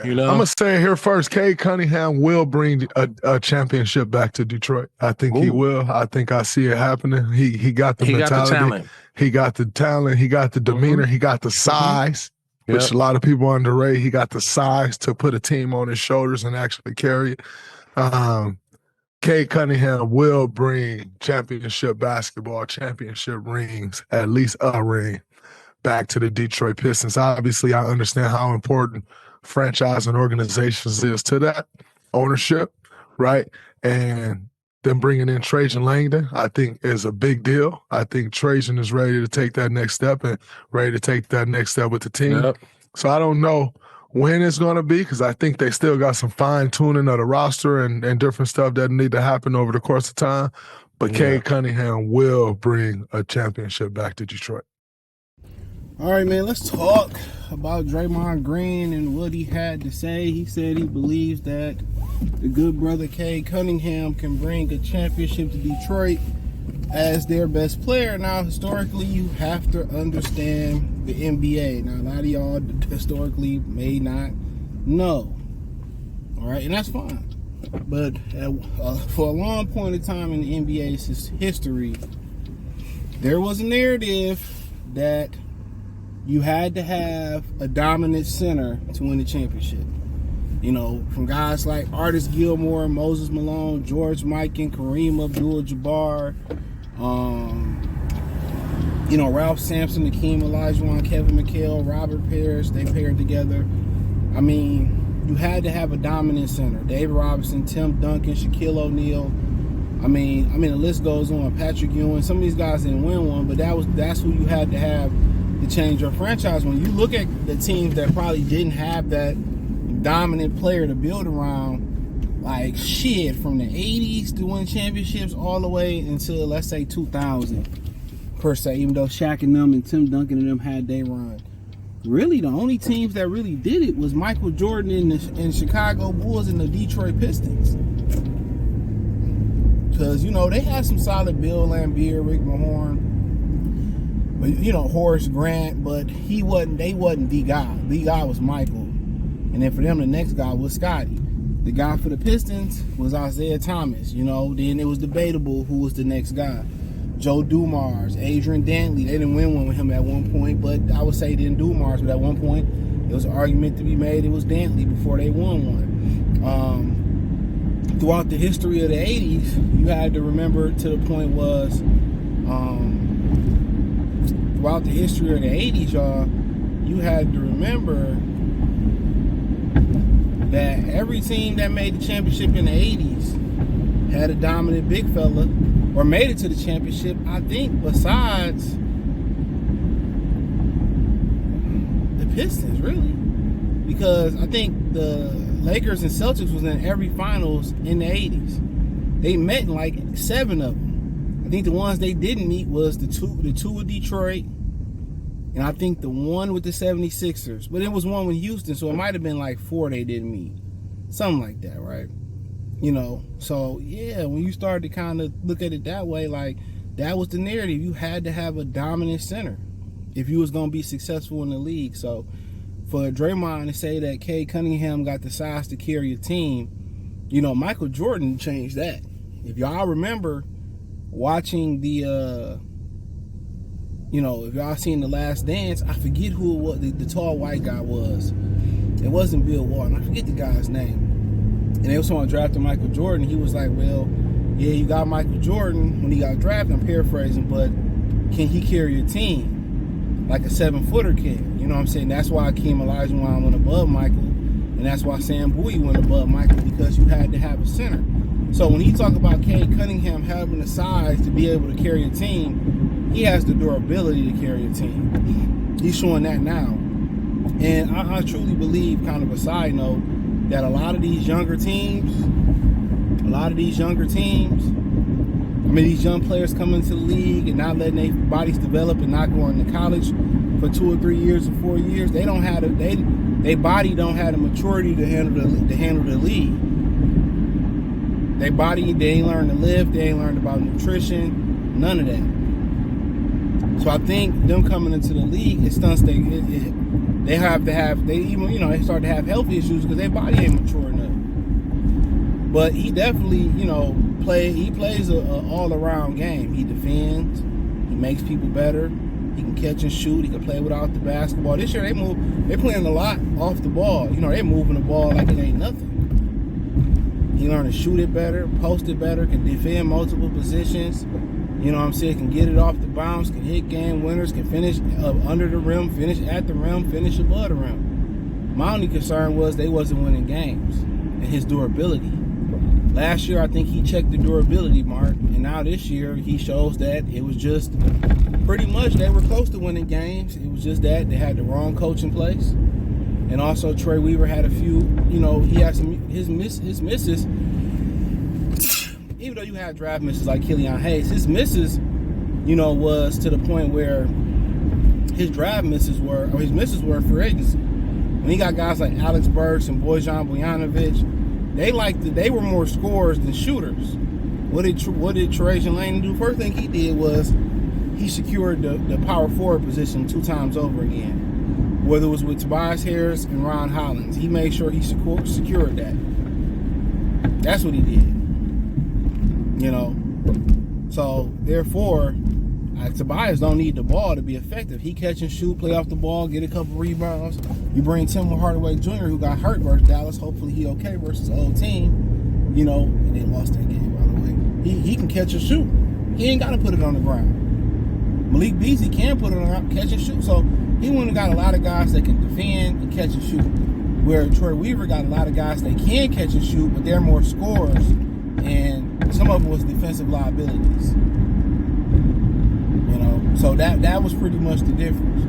You know, I'm going to say it here first. Cade Cunningham will bring a championship back to Detroit. I think he will. I think I see it happening. He got the mentality. Got the talent. He got the talent. He got the demeanor. He got the size, which a lot of people underrate. He got the size to put a team on his shoulders and actually carry it. Cade Cunningham will bring championship basketball, championship rings, at least a ring, back to the Detroit Pistons. Obviously, I understand how important franchise and organizations is to that ownership, right? And them bringing in Trajan Langdon, I think, is a big deal. I think Trajan is ready to take that next step and ready to take that next step with the team. Yep. So I don't know when it's going to be, because I think they still got some fine-tuning of the roster and different stuff that need to happen over the course of time. But Cade Cunningham will bring a championship back to Detroit. All right, man, let's talk about Draymond Green and what he had to say. He said he believes that the good brother Cade Cunningham can bring a championship to Detroit as their best player. Now, historically, you have to understand the NBA. Now, a lot of y'all historically may not know. All right, and that's fine. But for a long point of time in the NBA's history, there was a narrative that you had to have a dominant center to win the championship. You know, from guys like Artis Gilmore, Moses Malone, George Mikan, Kareem Abdul-Jabbar, you know, Ralph Sampson, Hakeem Olajuwon, Kevin McHale, Robert Parrish, they paired together. I mean, you had to have a dominant center. David Robinson, Tim Duncan, Shaquille O'Neal. I mean, the list goes on. Patrick Ewing. Some of these guys didn't win one, but that's who you had to have to change your franchise. When you look at the teams that probably didn't have that dominant player to build around, like shit, from the 80s to win championships all the way until, let's say, 2000, per se, even though Shaq and them and Tim Duncan and them had their run. Really, the only teams that really did it was Michael Jordan and Chicago Bulls and the Detroit Pistons. Because, you know, they had some solid Bill Laimbeer, Rick Mahorn, but, you know, Horace Grant, but they wasn't the guy. The guy was Michael. And then for them, the next guy was Scotty. The guy for the Pistons was Isaiah Thomas. You know, then it was debatable who was the next guy. Joe Dumars, Adrian Dantley. They didn't win one with him at one point, but I would say they didn't Dumars. But at one point, there was an argument to be made. It was Dantley before they won one. Throughout the history of the 80s, you had to remember to the point was, throughout the history of the 80s, y'all, you had to remember that every team that made the championship in the 80s had a dominant big fella or made it to the championship, I think, besides the Pistons, really. Because I think the Lakers and Celtics was in every finals in the 80s. They met in like 7 of them. I think the ones they didn't meet was the two with Detroit, and I think the one with the 76ers. But it was one with Houston, so it might have been like 4 they didn't meet. Something like that, right? You know, so yeah, when you start to kind of look at it that way, like, that was the narrative. You had to have a dominant center if you was going to be successful in the league. So for Draymond to say that Cade Cunningham got the size to carry a team, you know, Michael Jordan changed that. If y'all remember watching the, you know, if y'all seen The Last Dance, I forget who it was, the tall white guy was. It wasn't Bill Walton. I forget the guy's name. And they was someone drafting Michael Jordan. He was like, well, yeah, you got Michael Jordan when he got drafted. I'm paraphrasing, but can he carry a team like a 7-footer can? You know what I'm saying? That's why Hakeem Olajuwon went above Michael, and that's why Sam Bowie went above Michael, because you had to have a center. So when he talk about Cade Cunningham having the size to be able to carry a team, he has the durability to carry a team. He's showing that now. And I truly believe, kind of a side note, that a lot of these younger teams, these young players coming into the league and not letting their bodies develop and not going to college for 2 or 3 years or 4 years, they don't have their body don't have the maturity to handle the league. Their body, they ain't learned to lift, they ain't learned about nutrition, none of that. So I think them coming into the league, it stunts their they have to have, they even, you know, they start to have health issues because their body ain't mature enough. But he definitely, you know, he plays a all-around game. He defends, he makes people better, he can catch and shoot, he can play without the basketball. This year they're playing a lot off the ball. You know, they're moving the ball like it ain't nothing. He learned to shoot it better, post it better, can defend multiple positions. You know what I'm saying? Can get it off the bounce, can hit game winners, can finish under the rim, finish at the rim, finish above the rim. My only concern was they wasn't winning games and his durability. Last year, I think he checked the durability mark, and now this year, he shows that it was just pretty much they were close to winning games. It was just that they had the wrong coach in place. And also, Troy Weaver had a few, you know, he had his misses. Even though you had draft misses like Killian Hayes, his misses, you know, was to the point where his misses were free agency. When he got guys like Alex Burks and Bojan Bojanovic, they were more scorers than shooters. What did Trajan Langdon do? First thing he did was he secured the power forward position 2 times over again. Whether it was with Tobias Harris and Ron Hollins, he made sure he secured that. That's what he did. You know, so therefore, Tobias don't need the ball to be effective. He catch and shoot, play off the ball, get a couple rebounds. You bring Tim Hardaway Jr., who got hurt versus Dallas. Hopefully he okay versus the old team. You know, and they lost that game, by the way. He can catch and shoot. He ain't got to put it on the ground. Malik Beasley can put it on the ground, catch and shoot. So he went and got a lot of guys that can defend and catch and shoot. Where Troy Weaver got a lot of guys that can catch and shoot, but they're more scorers. And some of them was defensive liabilities. You know, so that was pretty much the difference.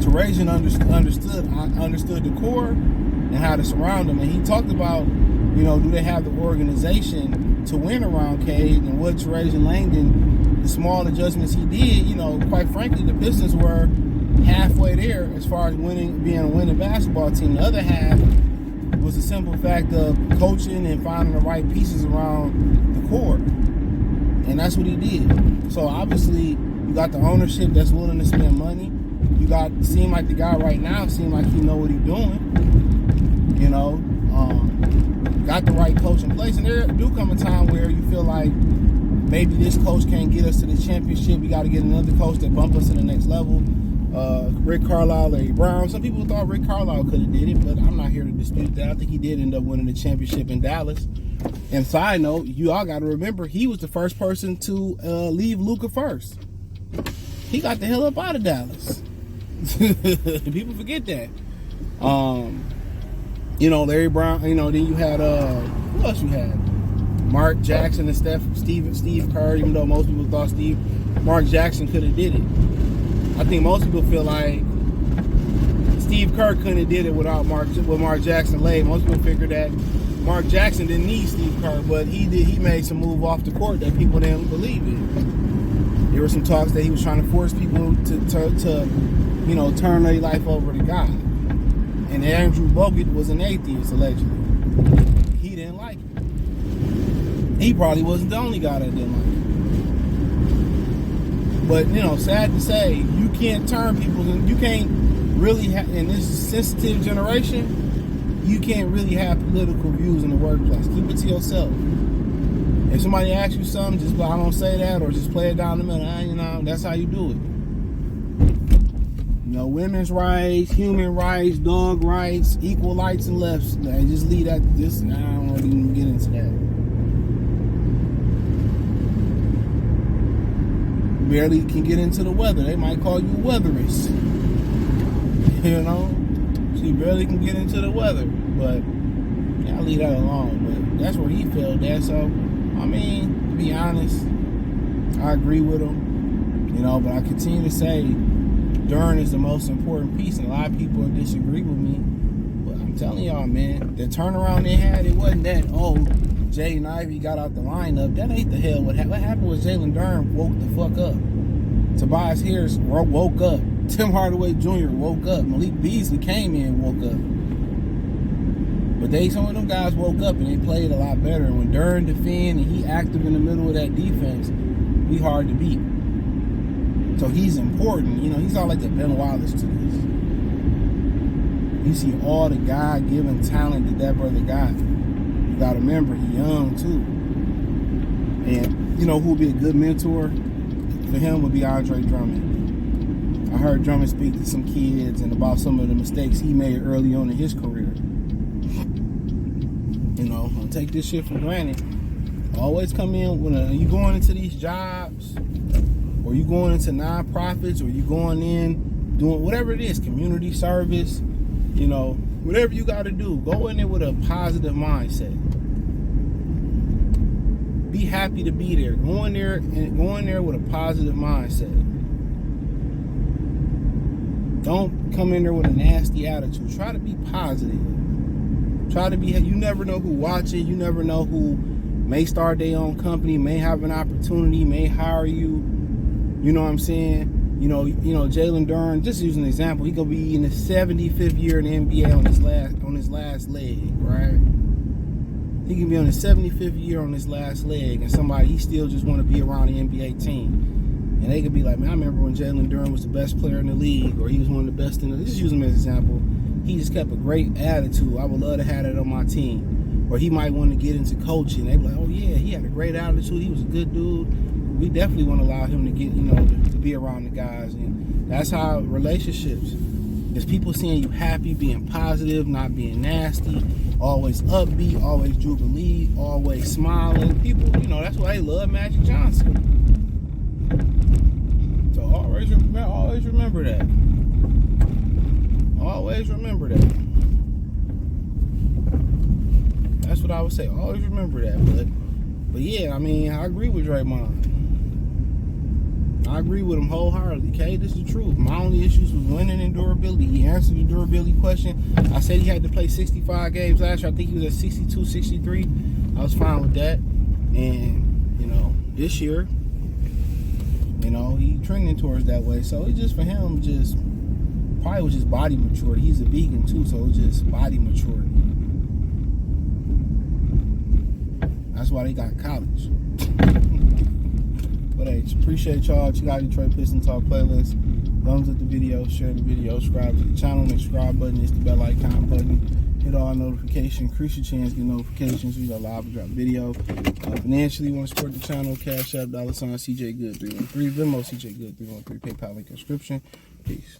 Trajan understood the core and how to surround them. And he talked about, you know, do they have the organization to win around Cade, and what Trajan Langdon, the small adjustments he did, you know, quite frankly, the Pistons were halfway there as far as being a winning basketball team. The other half was the simple fact of coaching and finding the right pieces around the court. And that's what he did. So obviously, you got the ownership that's willing to spend money. You seem like the guy right now, seem like he know what he's doing. You know, got the right coach in place. And there do come a time where you feel like maybe this coach can't get us to the championship. We got to get another coach that bump us to the next level. Rick Carlisle, Larry Brown. Some people thought Rick Carlisle could have did it, but I'm not here to dispute that. I think he did end up winning the championship in Dallas. And side note, you all got to remember, he was the first person to leave Luka first. He got the hell up out of Dallas. People forget that. You know, Larry Brown. You know, then you had who else you had? Mark Jackson and Steve Kerr. Even though most people thought Mark Jackson could have did it. I think most people feel like Steve Kerr couldn't have did it without Mark Jackson laid. Most people figured that Mark Jackson didn't need Steve Kerr, but he did. He made some move off the court that people didn't believe in. There were some talks that he was trying to force people to you know, turn their life over to God. And Andrew Bogut was an atheist, allegedly. He didn't like it. He probably wasn't the only guy that didn't like it. But, you know, sad to say, you can't turn people, you can't really have, in this sensitive generation, you can't really have political views in the workplace. Keep it to yourself. If somebody asks you something, just I don't say that, or just play it down the middle. You know, that's how you do it. You know, women's rights, human rights, dog rights, equal rights and lefts. Just leave that. I don't want to even get into that. Barely can get into the weather. They might call you weatherist. You know, she barely can get into the weather. But yeah, I'll leave that alone. But that's where he failed at. So, I mean, to be honest, I agree with him. You know, but I continue to say Durant is the most important piece, and a lot of people disagree with me. But I'm telling y'all, man, the turnaround they had, it wasn't that, Jaden Ivey got out the lineup. That ain't the hell. What happened was Jalen Durant woke the fuck up. Tobias Harris woke up. Tim Hardaway Jr. woke up. Malik Beasley came in and woke up. But some of them guys woke up and they played a lot better. And when Durant defend and he active in the middle of that defense, we hard to beat. So he's important. You know, he's all like the Ben Wallace to this. You see all the God-given talent that brother got. You got to remember, he's young too. And you know who would be a good mentor for him would be Andre Drummond. I heard Drummond speak to some kids and about some of the mistakes he made early on in his career. You know, don't take this shit for granted. Always come in when you going into these jobs, or you going into nonprofits, or you going in doing whatever it is, community service, you know, whatever you got to do, go in there with a positive mindset. Be happy to be there. Go in there with a positive mindset. Don't come in there with a nasty attitude. Try to be positive. Try to be. You never know who watching. You never know who may start their own company, may have an opportunity, may hire you. You know what I'm saying? You know, Jalen Duren, just using an example, he gonna be in his 75th year in the NBA on his last leg, right? He can be on his 75th year on his last leg, and he still just want to be around the NBA team. And they could be like, man, I remember when Jalen Duren was the best player in the league, or he was one of the best in the league. Just use him as an example. He just kept a great attitude. I would love to have that on my team. Or he might want to get into coaching. They be like, oh yeah, he had a great attitude. He was a good dude. We definitely want to allow him to get, to be around the guys. And that's how relationships. There's people seeing you happy, being positive, not being nasty, always upbeat, always jubilee, always smiling. People, that's why they love Magic Johnson. So always remember that. Always remember that. That's what I would say. Always remember that. But yeah, I agree with Draymond. I agree with him wholeheartedly. Cade, this is the truth. My only issues was winning and durability. He answered the durability question. I said he had to play 65 games last year. I think he was at 62, 63. I was fine with that. And, this year, he trending towards that way. So it's just for him, probably was just body maturity. He's a vegan too, so it's just body maturity. That's why they got college. But hey, appreciate y'all. Check out Detroit Pistons Talk playlist. Thumbs up the video, share the video, subscribe to the channel. The subscribe button is the bell icon button. Hit all notifications. Increase your chance to get notifications. We got live and drop video. Financially, want to support the channel? Cash App, $CJ Good 313, Venmo CJ Good 313, PayPal link in description. Peace.